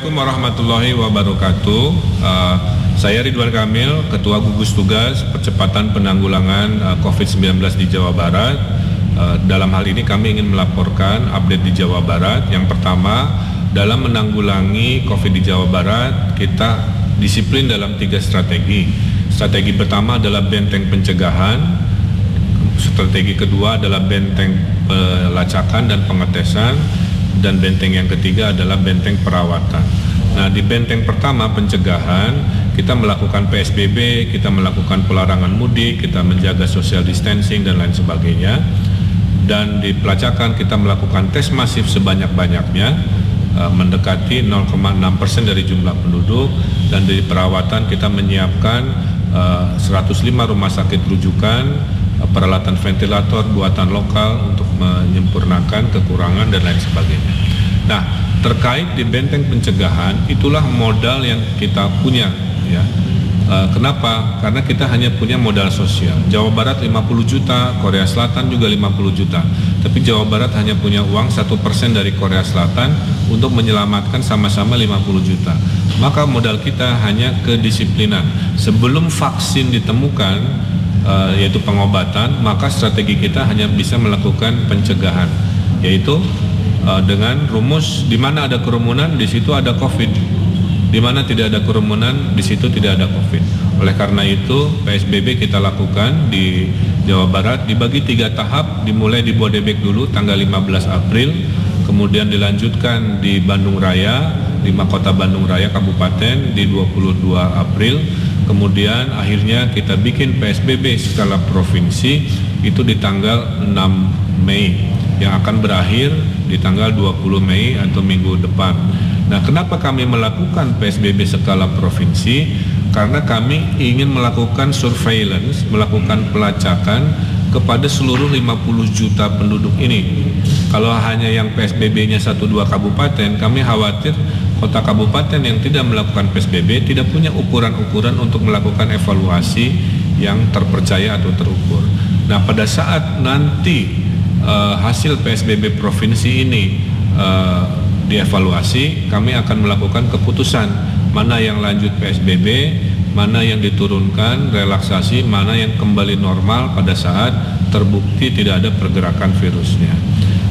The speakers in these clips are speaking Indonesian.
Assalamualaikum warahmatullahi wabarakatuh. Saya Ridwan Kamil, Ketua Gugus Tugas Percepatan Penanggulangan COVID-19 di Jawa Barat. Dalam hal ini kami ingin melaporkan update di Jawa Barat. Yang pertama, dalam menanggulangi COVID di Jawa Barat, kita disiplin dalam 3 strategi. Strategi pertama adalah benteng pencegahan. Strategi kedua adalah benteng pelacakan dan pengetesan. Dan benteng yang ketiga adalah benteng perawatan. Nah, di benteng pertama pencegahan, kita melakukan PSBB, kita melakukan pelarangan mudik, kita menjaga social distancing dan lain sebagainya. Dan di pelacakan kita melakukan tes masif sebanyak-banyaknya, mendekati 0,6% dari jumlah penduduk. Dan di perawatan kita menyiapkan 105 rumah sakit rujukan, peralatan ventilator buatan lokal untuk menyempurnakan kekurangan dan lain sebagainya. Nah, terkait di benteng pencegahan, itulah modal yang kita punya, ya. Kenapa? Karena kita hanya punya modal sosial. Jawa Barat 50 juta, Korea Selatan juga 50 juta. Tapi Jawa Barat hanya punya uang 1% dari Korea Selatan untuk menyelamatkan sama-sama 50 juta. Maka modal kita hanya kedisiplinan. Sebelum vaksin ditemukan, yaitu pengobatan, maka strategi kita hanya bisa melakukan pencegahan, yaitu dengan rumus di mana ada kerumunan di situ ada COVID, di mana tidak ada kerumunan di situ tidak ada COVID. Oleh karena itu PSBB kita lakukan di Jawa Barat dibagi 3 tahap, dimulai di Bodebek dulu tanggal 15 April, kemudian dilanjutkan di Bandung Raya, 5 kota Bandung Raya Kabupaten di 22 April. Kemudian akhirnya kita bikin PSBB skala provinsi itu di tanggal 6 Mei yang akan berakhir di tanggal 20 Mei atau minggu depan. Nah, kenapa kami melakukan PSBB skala provinsi? Karena kami ingin melakukan surveillance, melakukan pelacakan kepada seluruh 50 juta penduduk ini. Kalau hanya yang PSBB-nya 1-2 kabupaten, kami khawatir kota kabupaten yang tidak melakukan PSBB tidak punya ukuran-ukuran untuk melakukan evaluasi yang terpercaya atau terukur. Nah, pada saat nanti hasil PSBB provinsi ini dievaluasi, kami akan melakukan keputusan mana yang lanjut PSBB, mana yang diturunkan, relaksasi, mana yang kembali normal pada saat terbukti tidak ada pergerakan virusnya.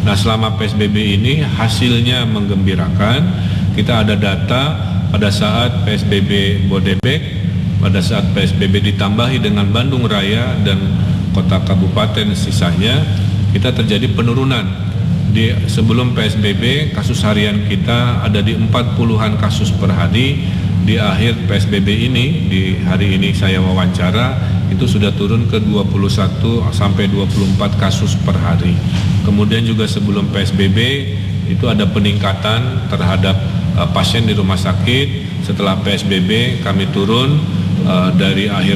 Nah, selama PSBB ini hasilnya menggembirakan. Kita ada data pada saat PSBB Bodebek, pada saat PSBB ditambahi dengan Bandung Raya dan kota kabupaten sisanya, kita terjadi penurunan. Di sebelum PSBB kasus harian kita ada di 40-an kasus per hari. Di akhir PSBB ini, di hari ini saya wawancara, itu sudah turun ke 21 sampai 24 kasus per hari. Kemudian juga sebelum PSBB itu ada peningkatan terhadap pasien di rumah sakit. Setelah PSBB kami turun dari akhir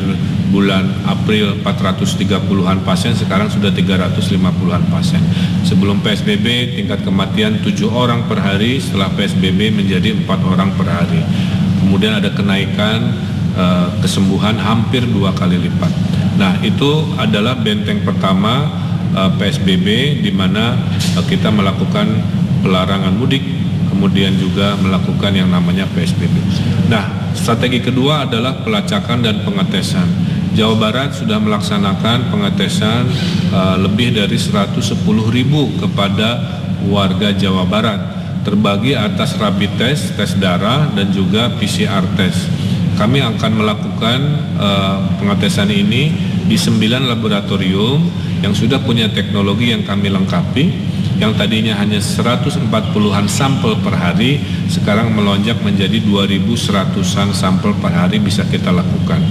bulan April 430-an pasien, sekarang sudah 350-an pasien. Sebelum PSBB tingkat kematian 7 orang per hari, setelah PSBB menjadi 4 orang per hari. Kemudian ada kenaikan kesembuhan hampir 2 kali lipat. Nah, itu adalah benteng pertama PSBB di mana kita melakukan pelarangan mudik, kemudian juga melakukan yang namanya PSBB. Nah, strategi kedua adalah pelacakan dan pengetesan. Jawa Barat sudah melaksanakan pengetesan lebih dari 110.000 kepada warga Jawa Barat, terbagi atas rapid test, tes darah, dan juga PCR test. Kami akan melakukan pengetesan ini di 9 laboratorium yang sudah punya teknologi yang kami lengkapi. Yang tadinya hanya 140-an sampel per hari, sekarang melonjak menjadi 2.100-an sampel per hari bisa kita lakukan.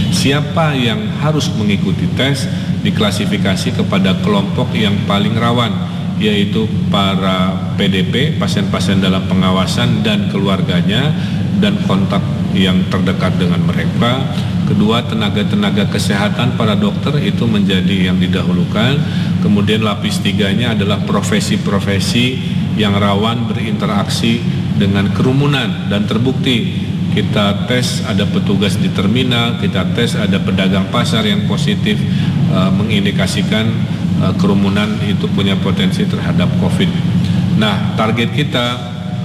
Siapa yang harus mengikuti tes diklasifikasi kepada kelompok yang paling rawan, yaitu para PDP, pasien-pasien dalam pengawasan dan keluarganya, dan kontak yang terdekat dengan mereka. Kedua, tenaga-tenaga kesehatan, para dokter itu menjadi yang didahulukan. Kemudian lapis 3-nya adalah profesi-profesi yang rawan berinteraksi dengan kerumunan, dan terbukti kita tes ada petugas di terminal, kita tes ada pedagang pasar yang positif mengindikasikan kerumunan itu punya potensi terhadap COVID. Nah, target kita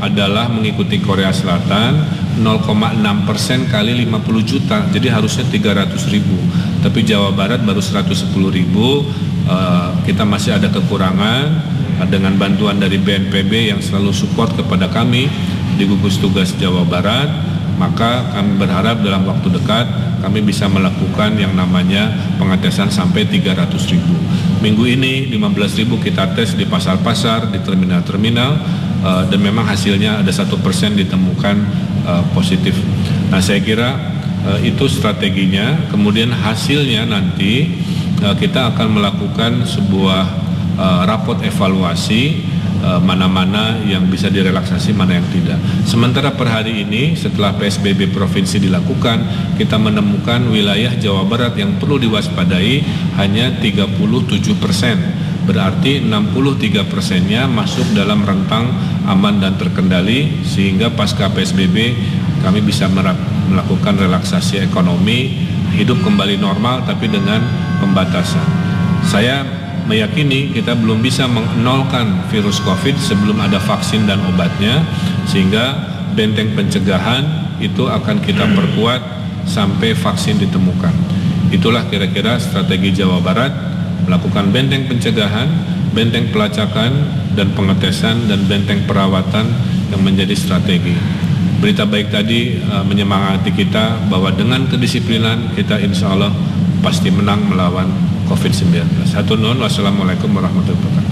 adalah mengikuti Korea Selatan 0,6% kali 50 juta, jadi harusnya 300.000, tapi Jawa Barat baru 110.000. Kita masih ada kekurangan. Dengan bantuan dari BNPB yang selalu support kepada kami di gugus tugas Jawa Barat, maka kami berharap dalam waktu dekat kami bisa melakukan yang namanya pengetesan sampai 300.000. Minggu ini 15.000 kita tes di pasar-pasar, di terminal-terminal, dan memang hasilnya ada 1% ditemukan positif. Nah, saya kira itu strateginya. Kemudian hasilnya nanti kita akan melakukan sebuah raport evaluasi, mana-mana yang bisa direlaksasi, mana yang tidak. Sementara per hari ini setelah PSBB provinsi dilakukan, kita menemukan wilayah Jawa Barat yang perlu diwaspadai hanya 37%. Berarti 63%-nya masuk dalam rentang aman dan terkendali, sehingga pasca PSBB kami bisa melakukan relaksasi ekonomi, hidup kembali normal tapi dengan pembatasan. Saya meyakini kita belum bisa menolkan virus COVID sebelum ada vaksin dan obatnya, sehingga benteng pencegahan itu akan kita perkuat sampai vaksin ditemukan. Itulah kira-kira strategi Jawa Barat, melakukan benteng pencegahan, benteng pelacakan dan pengetesan, dan benteng perawatan yang menjadi strategi. Berita baik tadi menyemangati kita bahwa dengan kedisiplinan kita insya Allah pasti menang melawan COVID-19. Hatur nuhun, wassalamualaikum warahmatullahi wabarakatuh.